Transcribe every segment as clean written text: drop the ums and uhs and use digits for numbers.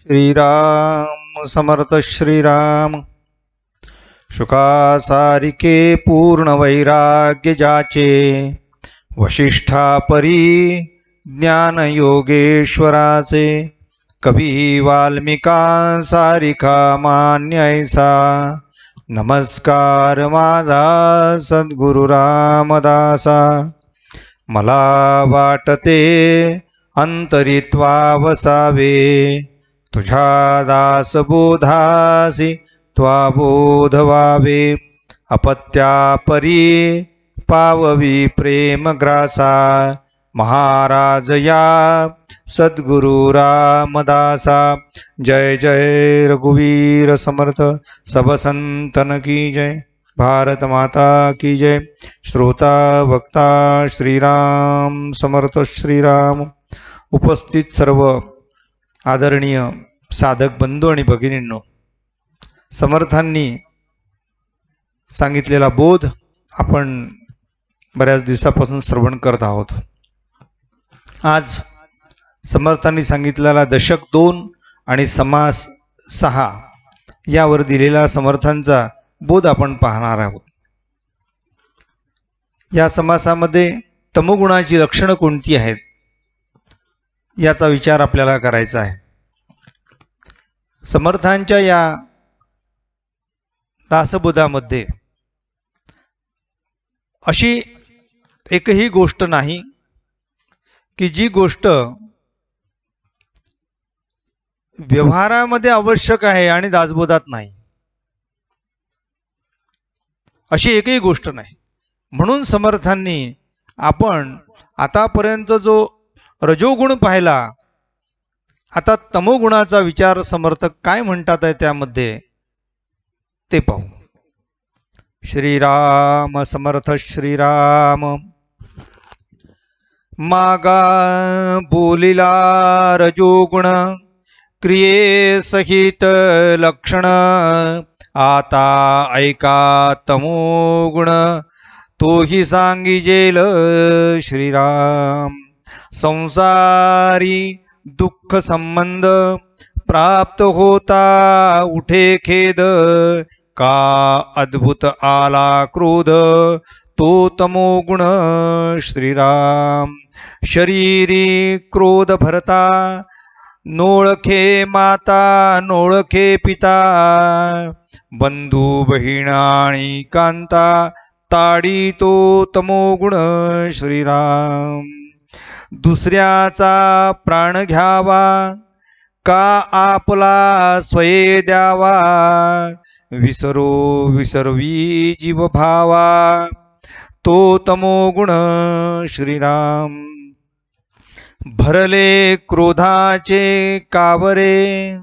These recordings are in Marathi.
श्रीराम समर्थ श्रीराम। शुकासारिके पूर्ण वैराग्य जाचे, वशिष्ठा परी ज्ञान योगेश्वराचे। कवी वाल्मिका सारिका मान्य ऐसा, नमस्कार माझा सद्गुरु रामदासा। मला वाटते अंतरित्वा वसावे, तुझ्या दास बोधासी त्वा बोध व्हावे। अपत्या परी पाववी प्रेम ग्रासा, महाराज या सद्गुरु रामदासा। जय जय रघुवीर समर्थ, सब संतन की जय। भारत माता की जय। श्रोता वक्ता श्रीराम समर्थ श्रीराम। उपस्थित सर्व आदरणीय साधक बंधू आणि भगिनींनो, समर्थांनी सांगितलेला बोध आपण बऱ्याच दिवसापासून श्रवण करत आहोत। आज समर्थांनी सांगितलेला दशक 2 आणि समास 6 यावर दिलेला समर्थांचा बोध आपण पाहणार आहोत। या समासामध्ये तमोगुणाची लक्षणं कोणती आहेत याचा विचार आपल्याला करायचा आहे। समर्थांच्या या दासबोधामध्ये अशी एकही गोष्ट नाही की जी गोष्ट व्यवहारामध्ये आवश्यक आहे आणि दासबोधात नाही, अशी एकही गोष्ट नाही। म्हणून समर्थांनी आपण आतापर्यंत जो रजोगुण पाहिला, आता तमोगुणाचा विचार समर्थक काय म्हणतात आहे त्यामध्ये ते पाहू। श्रीराम समर्थ श्रीराम। मागा बोलिला रजोगुण, क्रिये सहित लक्षण। आता ऐका तमोगुण, तोही सांगिजेल श्रीराम। संसारी दुःख संबंध, प्राप्त होता उठे खेद। का अद्भुत आला क्रोध, तो तमोगुण श्रीराम। शरीरी क्रोध भरता, नोळखे माता नोळखे पिता। बंधू बहीण आणि कांता, ताडी तो तमोगुण श्रीराम। दुसऱ्याचा प्राण घ्यावा, का आपला स्वये द्यावा। विसरो विसरवी जीव भावा, तो तमोगुण श्रीराम। भरले क्रोधाचे कावरे,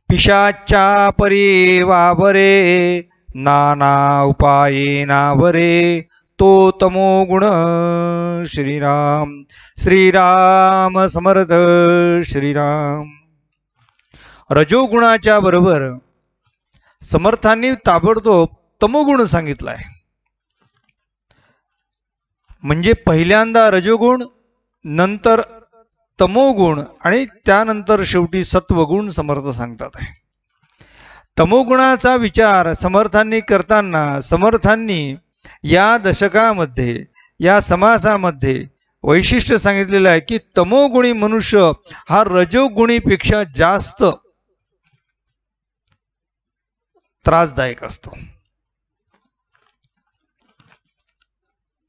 पिशाच्या परी वावरे। नाना उपाये नावरे, तो तमोगुण श्रीराम। श्रीराम समर्थ श्रीराम। रजोगुणाच्या बरोबर समर्थांनी ताबडतोब तमोगुण सांगितलाय। म्हणजे पहिल्यांदा रजोगुण, नंतर तमोगुण आणि त्यानंतर शेवटी सत्वगुण समर्थ सांगतात आहे। तमोगुणाचा विचार समर्थांनी करताना समर्थांनी या दशकामध्ये या समासामध्ये वैशिष्ट्य सांगितलेलं आहे की तमोगुणी मनुष्य हा रजोगुणीपेक्षा जास्त त्रासदायक असतो।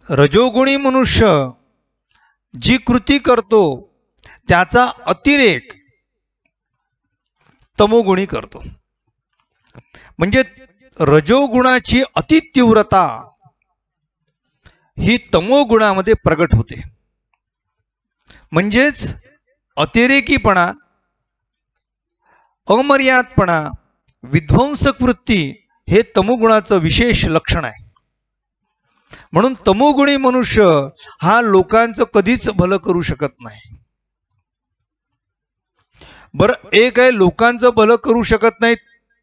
रजोगुणी मनुष्य जी कृती करतो त्याचा अतिरेक तमोगुणी करतो। म्हणजे रजोगुणाची अतितीव्रता ही तमोगुणामध्ये प्रगट होते। म्हणजेच अतिरेकीपणा, अमर्यादपणा, विध्वंसक वृत्ती हे तमोगुणाचं विशेष लक्षण आहे। म्हणून तमोगुणी मनुष्य हा लोकांचं कधीच भलं करू शकत नाही। बरं, एक आहे लोकांचं भलं करू शकत नाही,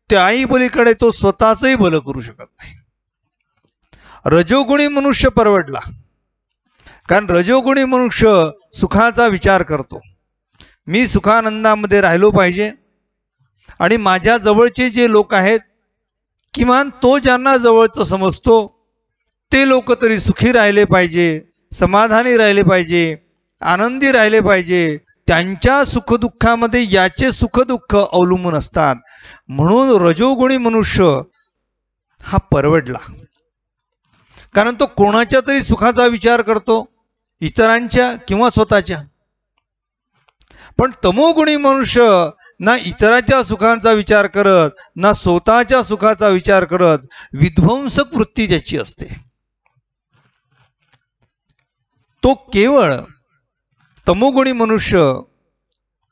त्याही पलीकडे तो स्वतःचंही भलं करू शकत नाही। रजोगुणी मनुष्य परवडला, कारण रजोगुणी मनुष्य सुखाचा विचार करतो, मी सुखानंदामध्ये राहिलो पाहिजे आणि माझ्या जवळचे जे लोक आहेत, किमान तो ज्यांना जवळचं समजतो ते लोक तरी सुखी राहिले पाहिजे, समाधानी राहिले पाहिजे, आनंदी राहिले पाहिजे. त्यांच्या सुखदुःखामध्ये याचे सुखदुःख अवलंबून असतात. म्हणून रजोगुणी मनुष्य हा परवडला, कारण तो कोणाच्या तरी सुखाचा विचार करतो, इतरांच्या किंवा स्वतःच्या. पण तमोगुणी मनुष्य ना इतरांच्या सुखांचा विचार करत, ना स्वतःच्या सुखाचा विचार करत, विध्वंसक वृत्ती ज्याची असते, तो केवळ तमोगुणी मनुष्य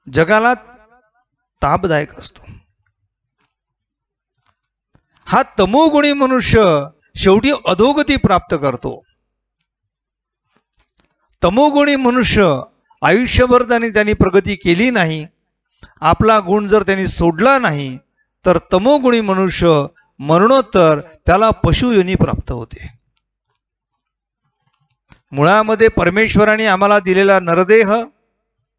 जगाला तापदायक असतो. हा तमोगुणी मनुष्य शेवटी अधोगती प्राप्त करतो. तमोगुणी मनुष्य आयुष्यभर त्यांनी प्रगती केली नाही, आपला गुण जर त्यांनी सोडला नाही, तर तमोगुणी मनुष्य मरणोत्तर त्याला पशुयोनी प्राप्त होते. मुळामध्ये परमेश्वराने आम्हाला दिलेला नरदेह,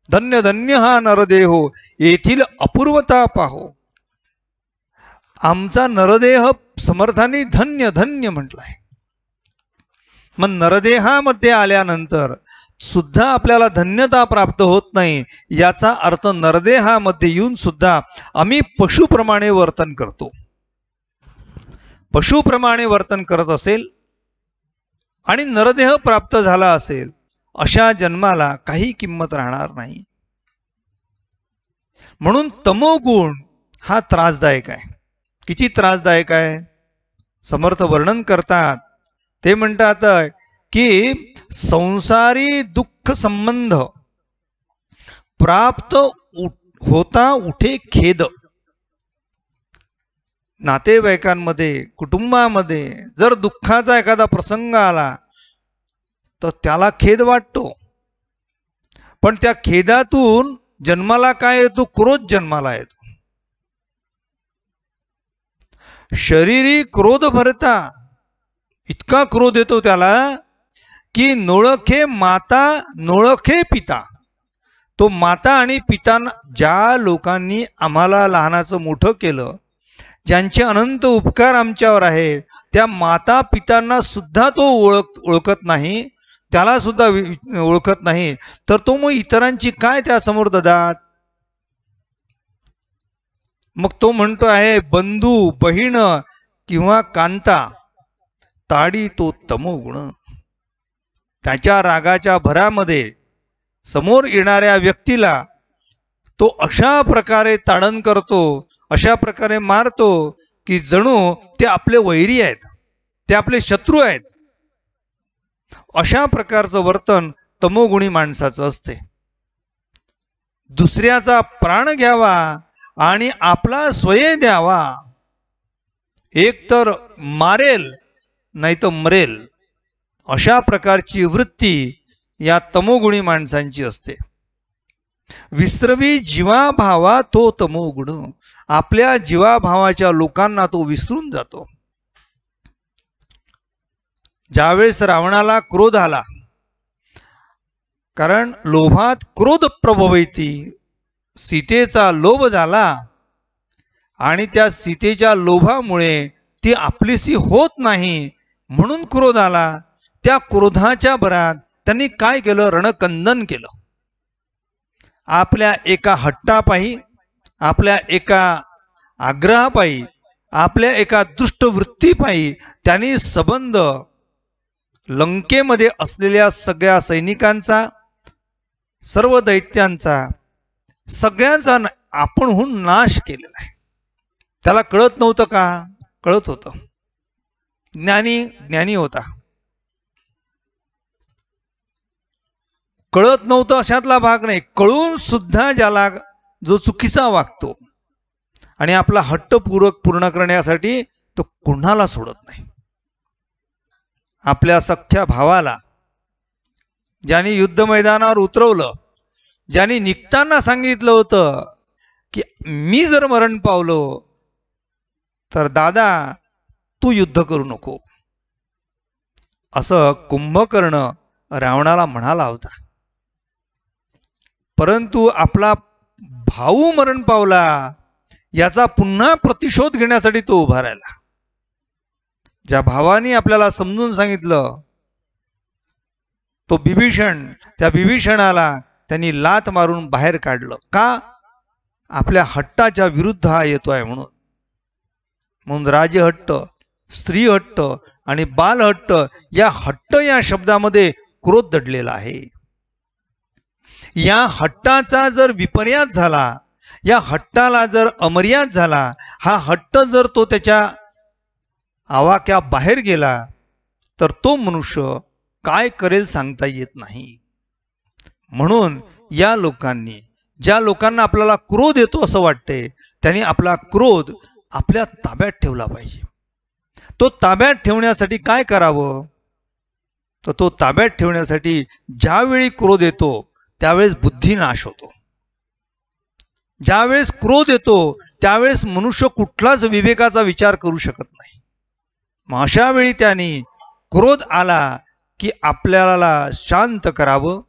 धन्य धन्य हा नरदेहो, येथील अपूर्वता पाहो. आमचा नरदेह समर्थांनी धन्य धन्य म्हटलाय. मग नरदेहामध्ये आल्यानंतर सुद्धा आपल्याला धन्यता प्राप्त होत नाही, याचा अर्थ नरदेहामध्ये येऊन सुद्धा आम्ही पशुप्रमाणे वर्तन करतो. पशुप्रमाणे वर्तन करत असेल आणि नरदेह प्राप्त झाला असेल, अशा जन्माला काही किंमत राहणार नाही. म्हणून तमोगुण हा त्रासदायक आहे. किती त्रासदायक आहे समर्थ वर्णन करतात. ते म्हणतात की संसारी दुःख संबंध प्राप्त होता उठे खेद. नातेवाईकांमध्ये, कुटुंबामध्ये जर दुःखाचा एखादा प्रसंग आला तर त्याला खेद वाटतो, पण त्या खेदातून जन्माला काय येतो? क्रोध जन्माला येतो. शरीरी क्रोध भरता इतका क्रोध येतो त्याला की नोळखे माता नोळखे पिता. तो माता आणि पितांना, ज्या लोकांनी आम्हाला लहानाचं मोठं केलं, ज्यांचे अनंत उपकार आमच्यावर आहे, त्या माता पितांना सुद्धा तो ओळखत नाही, त्याला सुद्धा ओळखत नाही, तर तो मग इतरांची काय त्यासमोर ददात? मग तो म्हणतो आहे बंधू बहीण किंवा कांता ताडी तो तमोगुण. त्याच्या रागाच्या भरामध्ये समोर येणाऱ्या व्यक्तीला तो अशा प्रकारे ताडण करतो, अशा प्रकारे मारतो की जणू ते आपले वैरी आहेत, ते आपले शत्रू आहेत. अशा प्रकारचं वर्तन तमोगुणी माणसाचं असते. दुसऱ्याचा प्राण घ्यावा आणि आपला स्वय द्यावा, एक तर मारेल नाही तर मरेल, अशा प्रकारची वृत्ती या तमोगुणी माणसांची असते. विस्रवी जीवाभावा तो तमोगुण. आपल्या जीवाभावाच्या लोकांना तो विसरून जातो. ज्यावेळेस रावणाला क्रोध आला, कारण लोभात क्रोध प्रभवती, सीतेचा लोभ झाला आणि त्या सीतेच्या लोभामुळे ती आपलीशी होत नाही म्हणून क्रोध आला. त्या क्रोधाच्या भरात त्यांनी काय केलं? रणकंदन केलं. आपल्या एका हट्टापायी, आपल्या एका आग्रहापायी, आपल्या एका दुष्ट वृत्तीपायी त्यांनी संबंध लंकेमध्ये असलेल्या सगळ्या सैनिकांचा, सर्व दैत्यांचा, सगळ्यांचा आपणहून नाश केलेला आहे. त्याला कळत नव्हतं का? कळत होतं. ज्ञानी होता. कळत नव्हतं अशातला भाग नाही. कळून सुद्धा ज्याला जो चुकीचा वागतो आणि आपला हट्ट पूर्ण करण्यासाठी तो कुणाला सोडत नाही. आपल्या सख्या भावाला ज्यांनी युद्ध मैदानावर उतरवलं, ज्यांनी निघताना सांगितलं होतं की मी जर मरण पावलो तर दादा तू युद्ध करू नको, असं कुंभकर्ण रावणाला म्हणाला होता. परंतु आपला भाऊ मरण पावला याचा पुन्हा प्रतिशोध घेण्यासाठी तो उभा राहिला. ज्या भावाने आपल्याला समजून सांगितलं तो बिभीषण, त्या बिभीषणाला त्यांनी लात मारून बाहेर काढलं. का? आपल्या हट्टाच्या विरुद्ध हा येतोय म्हणून. म्हणून राजहट्ट, स्त्री हट्ट आणि बालहट्ट, या हट्ट या शब्दामध्ये क्रोध दडलेला आहे. या हट्टाचा जर विपर्यास झाला, या हट्टाला जर अमर्याद झाला, हा हट्ट जर तो त्याच्या आवाक्या बाहेर गेला तर तो मनुष्य काय करेल सांगता येत नाही. म्हणून या लोकांनी, ज्या लोकांना आपल्याला क्रोध येतो असं वाटते, त्यांनी आपला क्रोध आपल्या ताब्यात ठेवला पाहिजे. तो ताब्यात ठेवण्यासाठी काय करावं? तर तो ताब्यात ठेवण्यासाठी ज्यावेळी क्रोध येतो त्यावेळेस बुद्धिनाश होतो. ज्यावेळेस क्रोध येतो त्यावेळेस मनुष्य कुठलाच विवेकाचा विचार करू शकत नाही. मग अशा वेळी त्यांनी क्रोध आला की आपल्याला शांत करावं.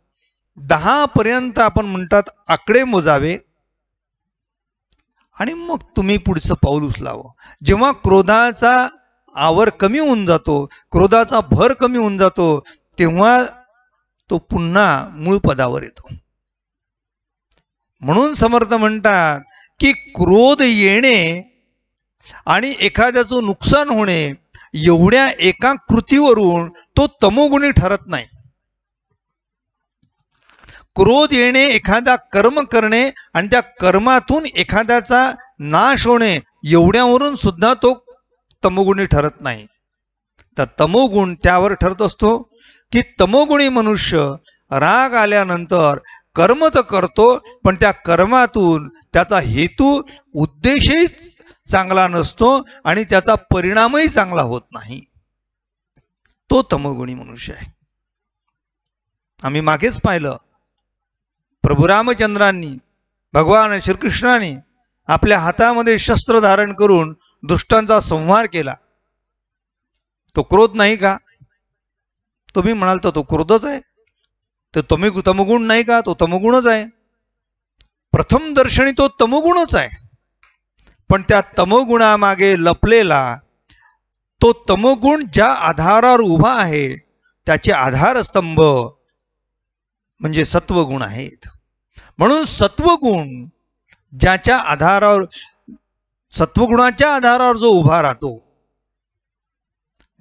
10 पर्यंत आपण म्हणतात आकडे मोजावे आणि मग तुम्ही पुढचं पाऊल उचलावं. जेव्हा क्रोधाचा आवर कमी होऊन जातो, क्रोधाचा भर कमी होऊन जातो, तेव्हा तो पुन्हा मूळ पदावर येतो. म्हणून समर्थ म्हणतात की क्रोध येणे आणि एखाद्याचं नुकसान होणे एवढ्या एका कृतीवरून तो तमोगुणी ठरत नाही. क्रोध येणे, एखादा कर्म करणे आणि त्या कर्मातून एखाद्याचा नाश होणे एवढ्यावरून सुद्धा तो तमोगुणी ठरत नाही. तर तमोगुण त्यावर ठरत असतो की तमोगुणी मनुष्य राग आल्यानंतर कर्म तर करतो, पण त्या कर्मातून त्याचा हेतू, उद्देशही चांगला नसतो आणि त्याचा परिणामही चांगला होत नाही. तो तमोगुणी मनुष्य आहे. आम्ही मागेच पाहिलं, प्रभू रामचंद्रांनी, भगवान श्रीकृष्णाने आपल्या हातामध्ये शस्त्र धारण करून दुष्टांचा संहार केला. तो क्रोध नाही का? तुम्ही म्हणाल तर तो क्रोधच आहे. तर तमोगुण नाही का? तो तमोगुणच आहे. प्रथम दर्शनी तो तमोगुणच आहे. पण त्या तमोगुणामागे लपलेला तो तमोगुण ज्या आधारावर उभा आहे त्याचे आधारस्तंभ म्हणजे सत्वगुण आहेत. म्हणून सत्वगुण ज्याच्या आधारावर, सत्वगुणाच्या आधारावर जो उभा राहतो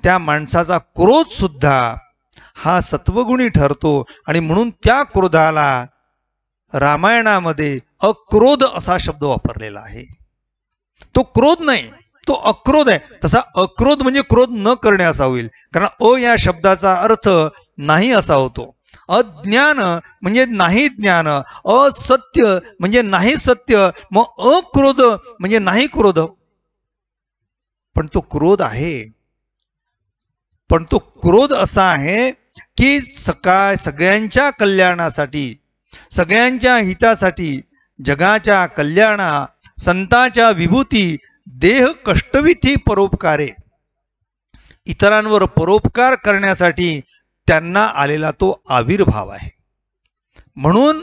त्या माणसाचा क्रोध सुद्धा हा सत्वगुणी ठरतो. आणि म्हणून त्या क्रोधाला रामायणामध्ये अक्रोध असा शब्द वापरलेला आहे. तो क्रोध नाही, तो अक्रोध आहे. तसा अक्रोध म्हणजे क्रोध न करणे असा होईल, कारण अ या शब्दाचा अर्थ नाही असा होतो. अज्ञान म्हणजे नाही ज्ञान, असत्य म्हणजे नाही सत्य, मग अक्रोध म्हणजे नाही क्रोध. पण तो क्रोध आहे. पण तो क्रोध असा आहे की सगळ्यांच्या कल्याणासाठी, सगळ्यांच्या हितासाठी, जगाच्या कल्याणा, संतांच्या विभूती, देह कष्टविधी परोपकारे, इतरांवर परोपकार करण्यासाठी त्यांना आलेला तो आविर्भाव आहे. म्हणून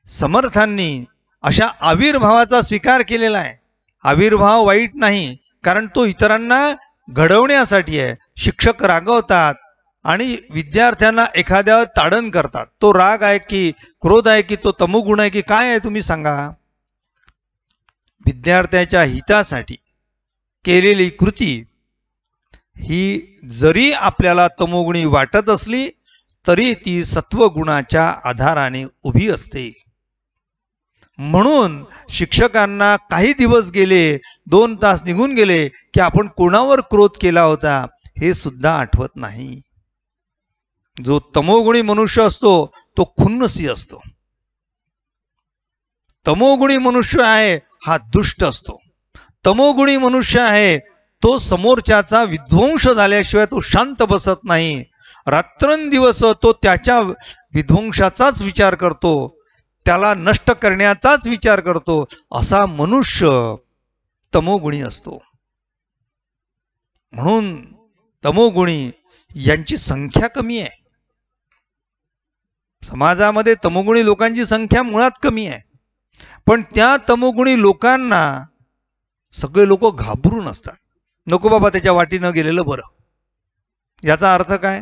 समर्थांनी अशा आविर्भावाचा स्वीकार केलेला आहे. आविर्भाव वाईट नाही, कारण तो इतरांना घडवण्यासाठी आहे. शिक्षक रागवतात आणि विद्यार्थ्यांना एखाद्यावर ताडण करतात. तो राग आहे की क्रोध आहे की तो तमोगुण आहे की काय आहे तुम्ही सांगा? विद्यार्थ्याच्या हितासाठी केलेली कृती ही जरी आपल्याला तमोगुणी वाटत असली तरी ती सत्वगुणाच्या आधाराने उभी असते. म्हणून शिक्षकांना काही दिवस गेले, 2 तास निघून गेले की आपण कोणावर क्रोध केला होता हे सुद्धा आठवत नाही. जो तमोगुणी मनुष्य असतो तो खुन्नसी असतो. तमोगुणी मनुष्य आहे हा दुष्ट असतो. तमोगुणी मनुष्य आहे तो समोरच्याचा विध्वंस झाल्याशिवाय तो शांत बसत नाही. रात्रंदिवस तो त्याच्या विध्वंसाचाच विचार करतो, त्याला नष्ट करण्याचाच विचार करतो. असा मनुष्य तमोगुणी असतो. म्हणून तमोगुणी यांची संख्या कमी आहे. समाजामध्ये तमोगुणी लोकांची संख्या मुळात कमी आहे. पण त्या तमोगुणी लोकांना सगळे लोक घाबरून असतात, नको बाबा त्याच्या वाटीनं गेलेलं बरं. याचा अर्थ काय?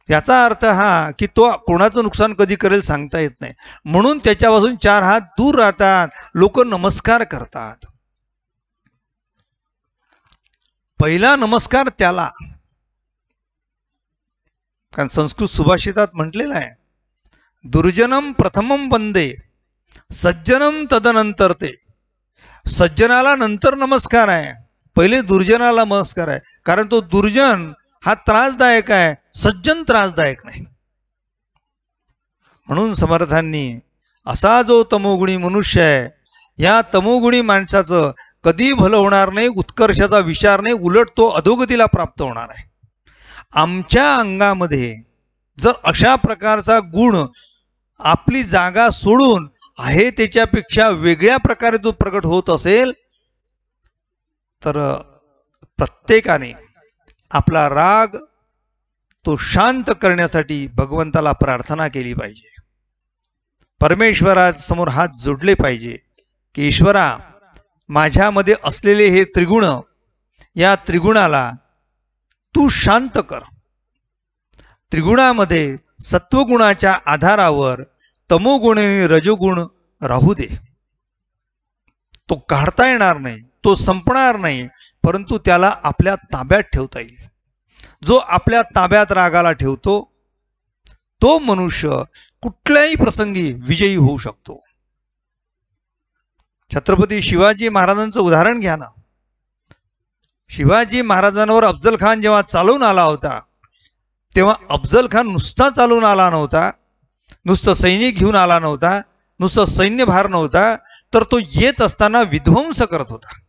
याचा अर्थ हा की तो कोणाचं नुकसान कधी करेल सांगता येत नाही, म्हणून त्याच्यापासून 4 हात दूर राहतात, लोक नमस्कार करतात. पहिला नमस्कार त्याला, कारण संस्कृत सुभाषितात म्हटलेलं आहे, दुर्जनम प्रथमम वंदे सज्जनम तदनंतर ते. सज्जनाला नंतर नमस्कार आहे, पहिले दुर्जनाला नमस्कार आहे, कारण तो दुर्जन हा त्रासदायक आहे, सज्जन त्रासदायक नाही. म्हणून समर्थांनी असा जो तमोगुणी मनुष्य आहे, या तमोगुणी माणसाचं कधी भलं होणार नाही, उत्कर्षाचा विचार नाही, उलट तो अधोगतीला प्राप्त होणार आहे. आमच्या अंगामध्ये जर अशा प्रकारचा गुण आपली जागा सोडून आहे त्याच्यापेक्षा वेगळ्या प्रकारे तो प्रकट होत असेल, तर प्रत्येकाने आपला राग तो शांत करण्यासाठी भगवंताला प्रार्थना केली पाहिजे. परमेश्वरासमोर हात जोडले पाहिजे की ईश्वरा, माझ्यामध्ये असलेले हे त्रिगुण, या त्रिगुणाला तू शांत कर. त्रिगुणामध्ये सत्वगुणाच्या आधारावर तमोगुण आणि रजोगुण राहू दे. तो काढता येणार नाही, तो संपणार नाही, परंतु त्याला आपल्या ताब्यात ठेवता येईल. जो आपल्या ताब्यात रागाला ठेवतो तो मनुष्य कुठल्याही प्रसंगी विजयी होऊ शकतो. छत्रपती शिवाजी महाराजांचं उदाहरण घ्या ना. शिवाजी महाराजांवर अफजल खान जेव्हा चालून आला होता, तेव्हा अफजल खान नुसता चालून आला नव्हता, नुसतं सैनिक घेऊन आला नव्हता, नुसतं सैन्यभार नव्हता, तर तो येत असताना विध्वंस करत होता.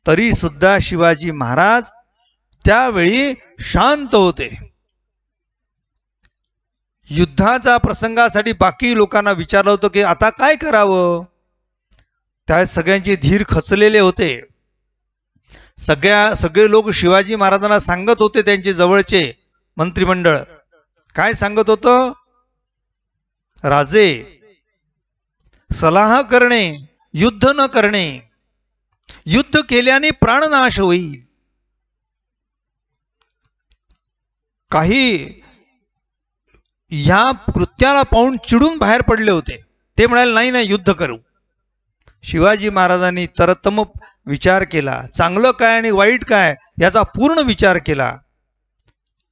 तरी सुद्धा शिवाजी महाराज त्यावेळी शांत होते. युद्धाच्या प्रसंगासाठी बाकी लोकांना विचारलं होतं की आता काय करावं. त्या सगळ्यांचे धीर खचलेले होते. सगळे लोक शिवाजी महाराजांना सांगत होते, त्यांचे जवळचे मंत्रिमंडळ काय सांगत होतं, राजे सलाह करणे, युद्ध न करणे, युद्ध केल्याने प्राणनाश होईल. काही या कृत्याला पाहून चिडून बाहेर पडले होते. ते म्हणाले नाही नाही युद्ध करू. शिवाजी महाराजांनी तरतम विचार केला, चांगलं काय आणि वाईट काय याचा पूर्ण विचार केला.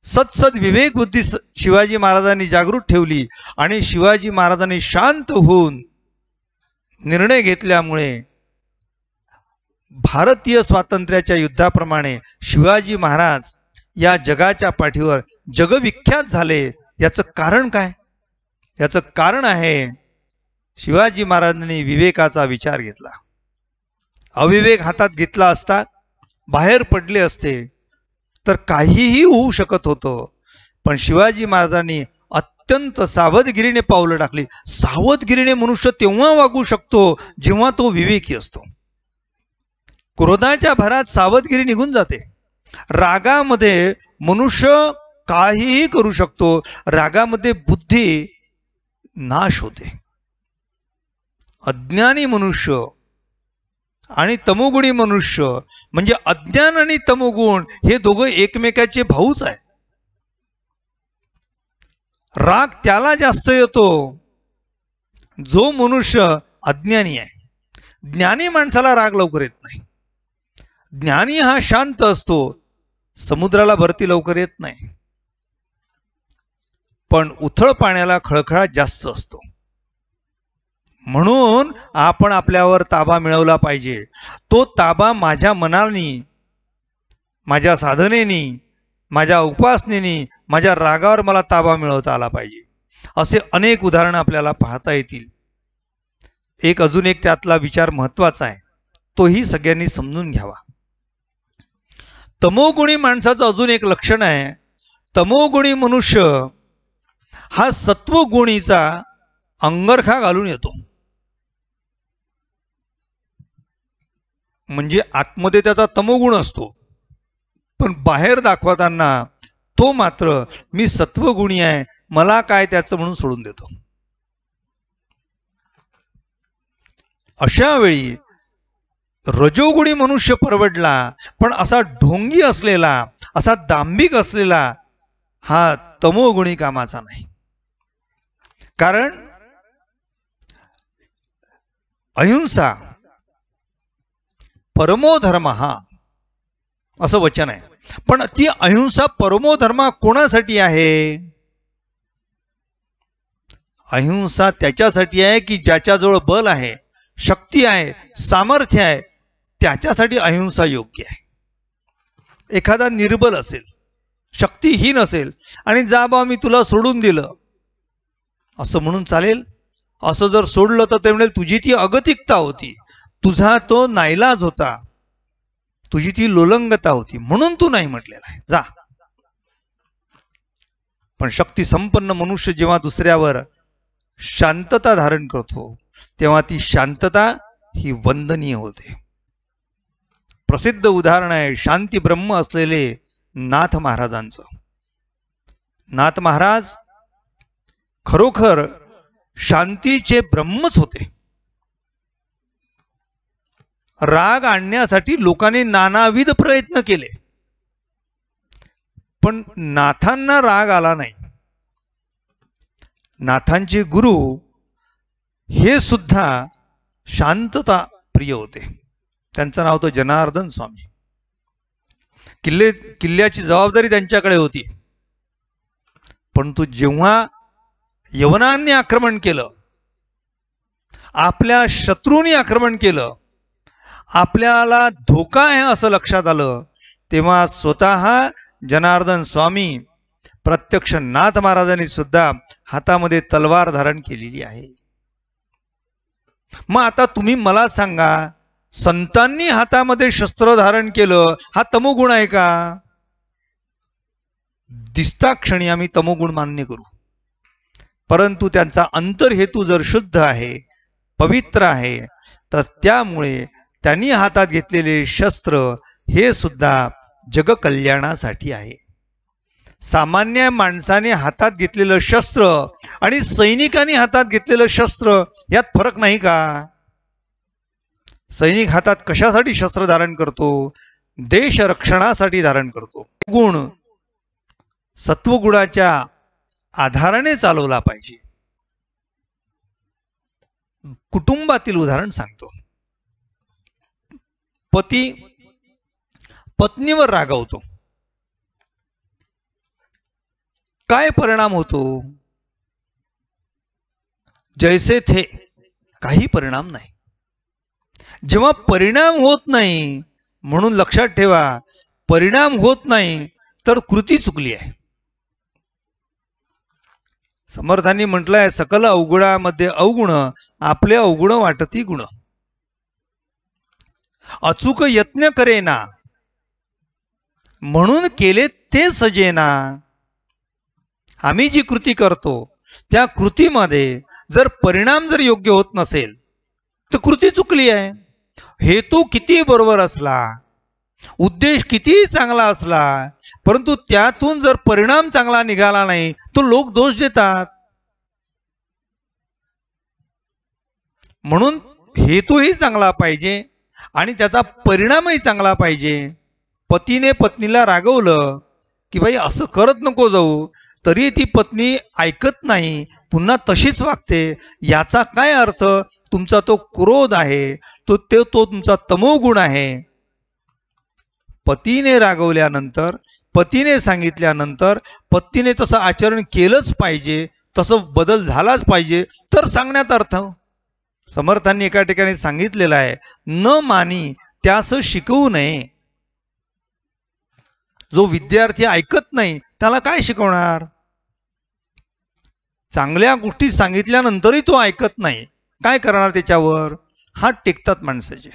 सत्सद विवेक बुद्धी शिवाजी महाराजांनी जागृत ठेवली आणि शिवाजी महाराजांनी शांत होऊन निर्णय घेतल्यामुळे भारतीय स्वातंत्र्याच्या युद्धाप्रमाणे शिवाजी महाराज या जगाच्या पाठीवर जगविख्यात झाले. याचं कारण काय? याचं कारण आहे शिवाजी महाराजांनी विवेकाचा विचार घेतला. अविवेक हातात घेतला असता, बाहेर पडले असते तर काहीही होऊ शकत होतं. पण शिवाजी महाराजांनी अत्यंत सावधगिरीने पावलं टाकली. सावधगिरीने मनुष्य तेव्हा वागू शकतो जेव्हा तो विवेकी असतो. क्रोधाच्या भरात सावधगिरी निघून जाते. रागामध्ये मनुष्य काहीही करू शकतो. रागामध्ये बुद्धी नाश होते. अज्ञानी मनुष्य आणि तमोगुणी मनुष्य म्हणजे अज्ञान आणि तमोगुण हे दोघं एकमेकाचे भाऊच आहे. राग त्याला जास्त येतो जो मनुष्य अज्ञानी आहे. ज्ञानी माणसाला राग लवकर येत नाही. ज्ञानी हा शांत असतो, समुद्राला भरती लवकर येत नाही. पण उथळ पाण्याला खळखळाट जास्त असतो. म्हणून आपण आपल्यावर ताबा मिळवला पाहिजे. तो ताबा माझ्या मनाने, माझ्या साधनेने, माझ्या उपासनेने, माझ्या रागावर मला ताबा मिळवता आला पाहिजे. असे अनेक उदाहरणं आपल्याला पाहता येतील. अजून एक त्यातला विचार महत्वाचा आहे, तोही सगळ्यांनी समजून घ्यावा. तमोगुणी माणसाचं अजून एक लक्षण आहे. तमोगुणी मनुष्य हा सत्वगुणीचा अंगरखा घालून येतो. म्हणजे आतमध्ये त्याचा तमोगुण असतो, पण बाहेर दाखवताना तो मात्र मी सत्वगुणी आहे, मला काय त्याचं म्हणून सोडून देतो. अशा वेळी रजोगुणी मनुष्य परवडला, पण असा ढोंगी असलेला, असा दांभिक असलेला हा तमोगुणी कामाचा नाही. कारण अहिंसा परमो धर्म हा असं वचन आहे. पण ती अहिंसा परमो धर्म कोणासाठी आहे? अहिंसा त्याच्यासाठी आहे की ज्याच्याजवळ बल आहे, शक्ती आहे, सामर्थ्य आहे, त्याच्यासाठी अहिंसा योग्य आहे. एखादा निर्बल असेल, शक्तीहीन असेल आणि जा बा मी तुला सोडून दिलं असं म्हणून चालेल? असं जर सोडलं तर ते म्हणेल तुझी ती अगतिकता होती, तुझा तो नाईलाज होता, तुझी ती लोलंगता होती म्हणून तू नाही म्हटलेला आहे, जा. पण शक्ती संपन्न मनुष्य जेव्हा दुसऱ्यावर शांतता धारण करतो तेव्हा ती शांतता ही वंदनीय होते. प्रसिद्ध उदाहरण आहे शांती ब्रह्म असलेले नाथ महाराजांचं. नाथ महाराज खरोखर शांतीचे ब्रह्मच होते. राग आणण्यासाठी लोकांनी नानाविध प्रयत्न केले, पण नाथांना राग आला नाही. नाथांचे गुरु हे सुद्धा शांतता प्रिय होते. त्यांचं नाव होतं जनार्दन स्वामी. किल्ल्याची जबाबदारी त्यांच्याकडे होती. परंतु जेव्हा यवनांनी आक्रमण केलं, आपल्या शत्रूंनी आक्रमण केलं, आपल्याला धोका आहे असं लक्षात आलं, तेव्हा स्वतः जनार्दन स्वामी प्रत्यक्ष नाथ महाराजांनी सुद्धा हातामध्ये तलवार धारण केलेली आहे. मग आता तुम्ही मला सांगा, संतांनी हातामध्ये शस्त्र धारण केलं हा तमोगुण आहे का? दिसता क्षणी आम्ही तमोगुण मान्य करू, परंतु त्यांचा अंतर्हेतू जर शुद्ध आहे, पवित्र आहे, तर त्यामुळे त्यांनी हातात घेतलेले शस्त्र हे सुद्धा जगकल्याणासाठी आहे. सामान्य माणसाने हातात घेतलेलं शस्त्र आणि सैनिकांनी हातात घेतलेलं शस्त्र यात फरक नाही का? सैनिक हातात कशासाठी शस्त्र धारण करतो? देश रक्षणासाठी धारण करतो. गुण सत्वगुणाच्या आधाराने चालवला पाहिजे. कुटुंबातील उदाहरण सांगतो. पती पत्नीवर रागावतो, काय परिणाम होतो? जैसे थे, काही परिणाम नाही. जेव्हा परिणाम होत नाही, म्हणून लक्षात ठेवा, परिणाम होत नाही तर कृती चुकली आहे. समर्थांनी म्हटलंय, सकल अवगुणामध्ये अवगुण, आपले अवगुण वाटती गुण. अचूक यत्न करेना, म्हणून केले ते सजेना. आम्ही जी कृती करतो त्या कृतीमध्ये जर परिणाम जर योग्य होत नसेल तर कृती चुकली आहे. हेतू किती बरोबर असला, उद्देश किती चांगला असला, परंतु त्यातून जर परिणाम चांगला निघाला नाही तो लोक दोष देतात. म्हणून हेतूही चांगला पाहिजे आणि त्याचा परिणामही चांगला पाहिजे. पतीने पत्नीला रागवलं की बाई असं करत नको जाऊ, तरी ती पत्नी ऐकत नाही, पुन्हा तशीच वागते. याचा काय अर्थ? तुमचा तो क्रोध आहे, तो तुमचा तमोगुण आहे. पतीने रागवल्यानंतर, पतीने सांगितल्यानंतर पत्नीने तसं आचरण केलंच पाहिजे, तसं बदल झालाच पाहिजे, तर सांगण्यात अर्थ. समर्थांनी एका ठिकाणी सांगितलेलं आहे, न मानी त्यास शिकवू नये. जो विद्यार्थी ऐकत नाही त्याला काय शिकवणार? चांगल्या गोष्टी सांगितल्यानंतरही तो ऐकत नाही, काय करणार? त्याच्यावर हात टेकतात माणसाचे.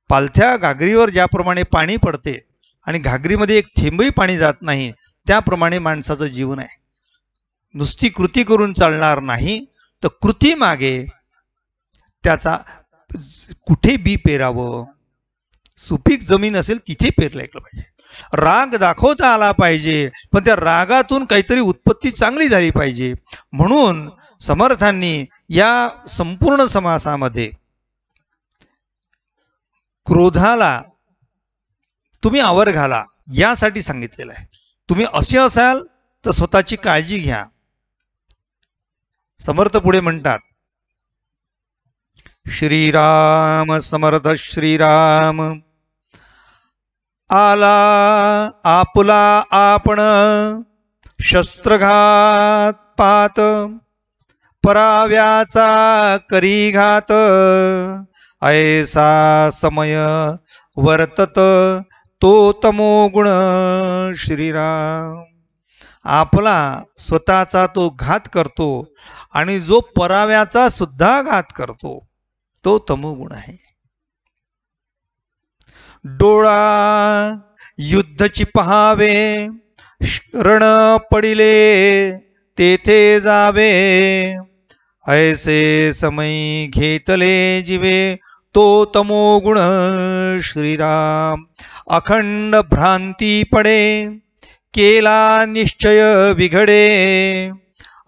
पालथ्या घागरीवर ज्याप्रमाणे पाणी पडते आणि घागरीमध्ये एक थेंबही पाणी जात नाही, त्याप्रमाणे माणसाचं जीवन आहे. नुसती कृती करून चालणार नाही, तर कृती मागे त्याचा कुठे बी पेरावं. सुपीक जमीन असेल तिथे पेरलं गेलं पाहिजे. राग दाखवता आला पाहिजे, पण त्या रागातून काहीतरी उत्पत्ती चांगली झाली पाहिजे. म्हणून समर्थांनी या संपूर्ण समासामध्ये क्रोधाला तुम्ही आवर घाला यासाठी सांगितलेलं आहे. तुम्ही असे असाल तर स्वतःची काळजी घ्या. समर्थ पुढे म्हणतात, श्रीराम समर्थ श्रीराम आला आपुला आपण शस्त्रघात पात पराव्याचा करी घात ऐसा समय वर्तत तो तमोगुण श्रीराम. आपला स्वतःचा तो घात करतो आणि जो पराव्याचा सुद्धा घात करतो तो तमोगुण आहे. डोळा युद्धची पहावे रण पडिले तेथे जावे ऐसे समय घेतले जीवे तो तमोगुण श्रीराम. अखंड भ्रांती पडे केला निश्चय बिघडे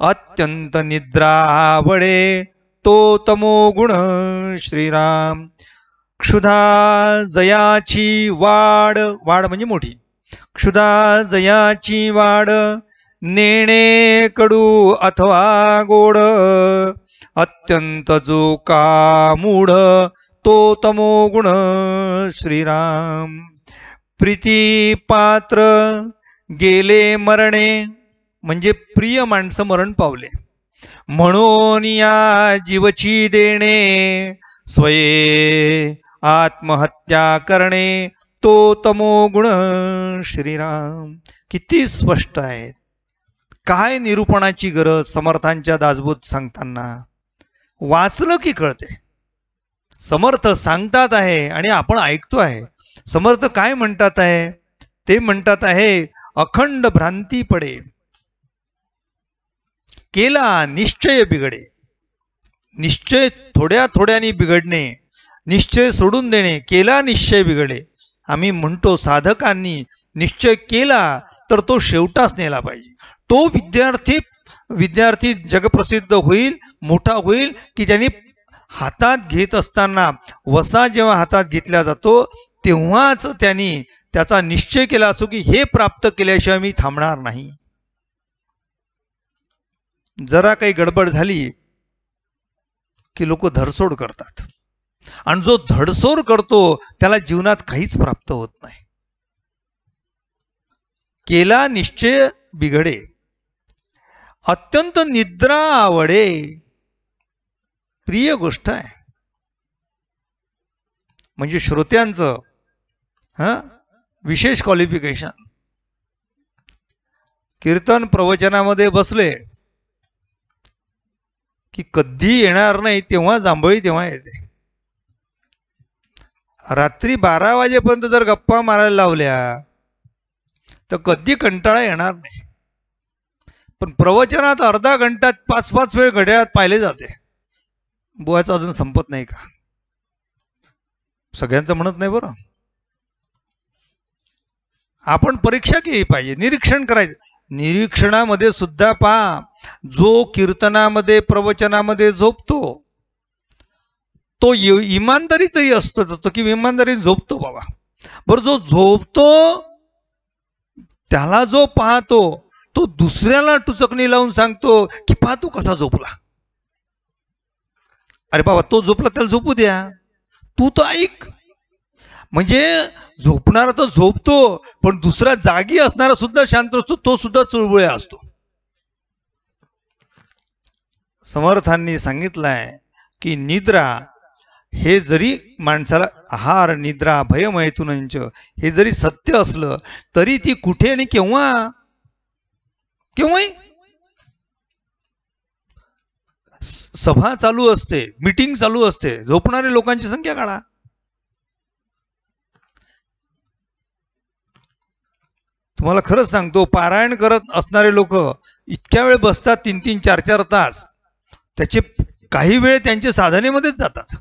अत्यंत निद्रा आवडे तो तमोगुण श्रीराम. क्षुधा जयाची वाढ, वाढ म्हणजे मोठी, क्षुधा जयाची वाढ नेणे कडू अथवा गोड अत्यंत जो का मूढ तो तमोगुण श्रीराम. प्रीती पात्र गेले मरणे म्हणजे प्रिय माणसं मरण पावले म्हणून या जीवची देणे स्वये आत्महत्या करणे तो तमोगुण श्रीराम. किती स्पष्ट आहे. काय निरूपणाची गरज समर्थांच्या दासबोध सांगताना. वाचलं की कळते. समर्थ सांगतात आहे आणि आपण ऐकतो आहे. समर्थ काय म्हणतात आहे ते म्हणतात आहे, अखंड भ्रांती पडे केला निश्चय बिघडे. निश्चय थोड्या थोड्याने बिघडणे, निश्चय सोडून देणे, केला निश्चय बिघडे. आम्ही म्हणतो साधकांनी निश्चय केला तर तो शेवटाच नेला पाहिजे. तो विद्यार्थी जगप्रसिद्ध होईल, मोठा होईल की त्यांनी हातात घेत असताना वसा जेव्हा हातात घेतला जातो तेव्हाच त्यांनी त्याचा निश्चय केला असो की हे प्राप्त केल्याशिवाय मी थांबणार नाही. जरा काही गडबड झाली की लोक धरसोड करतात आणि जो धडसोड करतो त्याला जीवनात काहीच प्राप्त होत नाही. केला निश्चय बिघडे अत्यंत निद्रा आवडे. प्रिय गोष्ट आहे. म्हणजे श्रोत्यांचं विशेष क्वालिफिकेशन. कीर्तन प्रवचनामध्ये बसले की कधी येणार नाही तेव्हा जांभळी तेव्हा येते. रात्री 12 वाजेपर्यंत जर गप्पा मारायला लावल्या तर कधी कंटाळा येणार नाही. पण प्रवचनात अर्धा घंटा 5-5 वेळ घड्याळात पाहिले जाते. बुवाचं अजून संपत नाही का? सगळ्यांचं म्हणत नाही बरं. आपण परीक्षा केली पाहिजे, निरीक्षण करायचं. निरीक्षणामध्ये सुद्धा पहा, जो कीर्तनामध्ये प्रवचनामध्ये झोपतो तो इमानदारीतही असतो की इमानदारीने झोपतो बाबा. बरं जो झोपतो त्याला जो पाहतो तो दुसऱ्याला टुचकणी लावून सांगतो की पहा तू कसा झोपला. अरे बाबा तो झोपला त्याला झोपू द्या, तू तर ऐक. म्हणजे झोपणारा तर झोपतो पण दुसरा जागी असणारा सुद्धा शांत असतो, तो सुद्धा चुळबुळ्या असतो. समर्थांनी सांगितलंय की निद्रा हे जरी माणसाला आहार निद्रा भयमैथुनंच हे जरी सत्य असलं तरी ती कुठे आणि केव्हा केव्हाही सभा चालू असते, मीटिंग चालू असते, झोपणारे लोकांची संख्या काढा. तुम्हाला खरंच सांगतो, पारायण करत असणारे लोक इतक्या वेळ बसतात, 3-3, 4-4 तास. त्याचे काही वेळ त्यांच्या साधनेमध्येच जातात.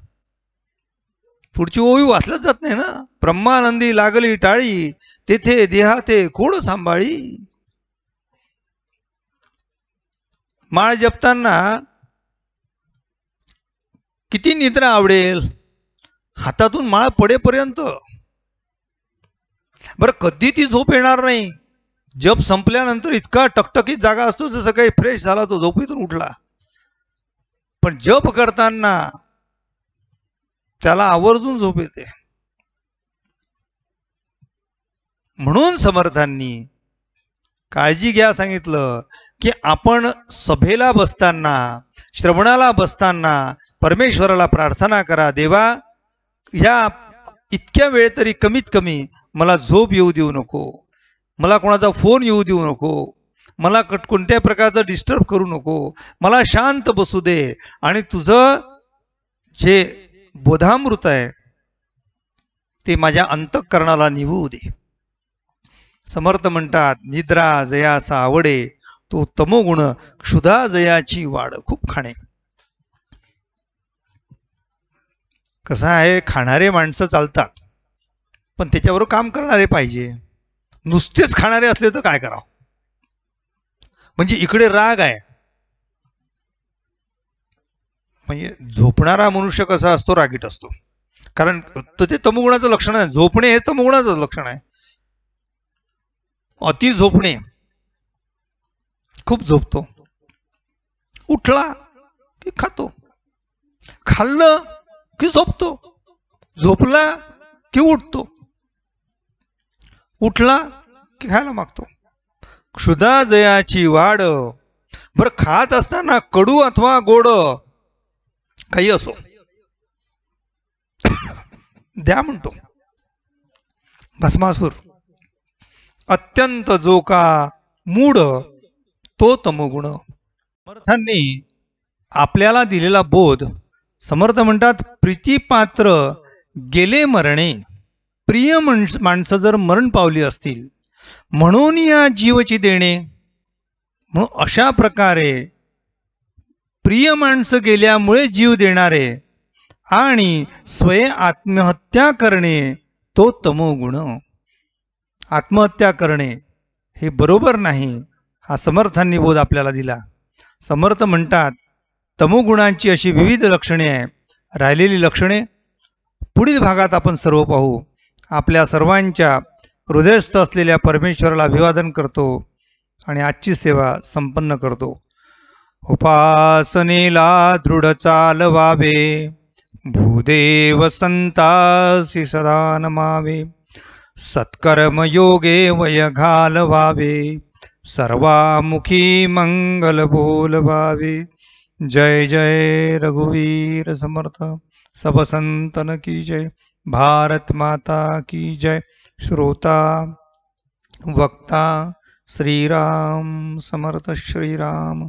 पुढची ओवी वाचलंच जात नाही ना. ब्रह्मानंदी लागली टाळी तेथे देहाते कोण सांभाळी. माळ जपताना निद्रा आवडेल? हातातून माळ पडेपर्यंत. बरं, कधी ती झोप येणार नाही? जप संपल्यानंतर इतका टकटकीत जागा असतो, जसं काही फ्रेश झाला तो झोपेतून उठला. पण जप करताना त्याला आवर्जून झोप येते. म्हणून समर्थांनी काळजी घ्या सांगितलं की आपण सभेला बसताना, श्रवणाला बसताना परमेश्वराला प्रार्थना करा, देवा ह्या इतक्या वेळ तरी कमीत कमी मला झोप येऊ देऊ नको, मला कोणाचा फोन येऊ देऊ नको, मला कोणत्या प्रकारचं डिस्टर्ब करू नको, मला शांत बसू दे आणि तुझं जे बोधामृत आहे ते माझ्या अंतःकरणाला निवू दे. समर्थ म्हणतात, निद्रा जयासा आवडे तो तमोगुण क्षुधा जयाची वाढ. खूप खाणे. कसं आहे, खाणारे माणसं चालतात, पण त्याच्याबरोबर काम करणारे पाहिजे. नुसतेच खाणारे असले तर काय करावं? म्हणजे इकडे राग आहे, म्हणजे झोपणारा मनुष्य कसा असतो, रागीट असतो. कारण ते तमोगुणाचं लक्षण आहे. झोपणे हे तमोगुणाचं लक्षण आहे. अति झोपणे, खूप झोपतो, उठला की खातो, खाल्लं की झोपतो, झोपला की उठतो, उठला की खायला मागतो. क्षुधा जयाची वाढ. बरं, खात असताना कडू अथवा गोड काही असो द्या म्हणतो. भस्मासूर अत्यंत जो का मूढ तो तमोगुण. समर्थांनी आपल्याला दिलेला बोध, समर्थ म्हणतात, प्रीतीपात्र गेले मरणे. प्रिय माणसं जर मरण पावली असतील म्हणून या जीवची देणे. म्हणून अशा प्रकारे प्रिय माणसं गेल्यामुळे जीव देणारे आणि स्वयं आत्महत्या करणे तो तमोगुण. आत्महत्या करणे हे बरोबर नाही, हा समर्थांनी बोध आपल्याला दिला. समर्थ म्हणतात, तमोगुणांची अशी विविध लक्षणे आहे. राहिलेली लक्षणे पुढील भागात आपण सर्व पाहू. आपल्या सर्वांच्या हृदयस्थ असलेल्या परमेश्वराला अभिवादन करतो आणि आजची सेवा संपन्न करतो. उपासनेला दृढ चालवावे, भूदेव संतासी सदा नमावे. सत्कर्म योगे वय घालवावे, सर्वामुखी मंगल बोलवावे. जय जय रघुवीर समर्थ. सब संतन की जय. भारत माता की जय. श्रोता वक्ता श्रीराम समर्थ. श्रीराम.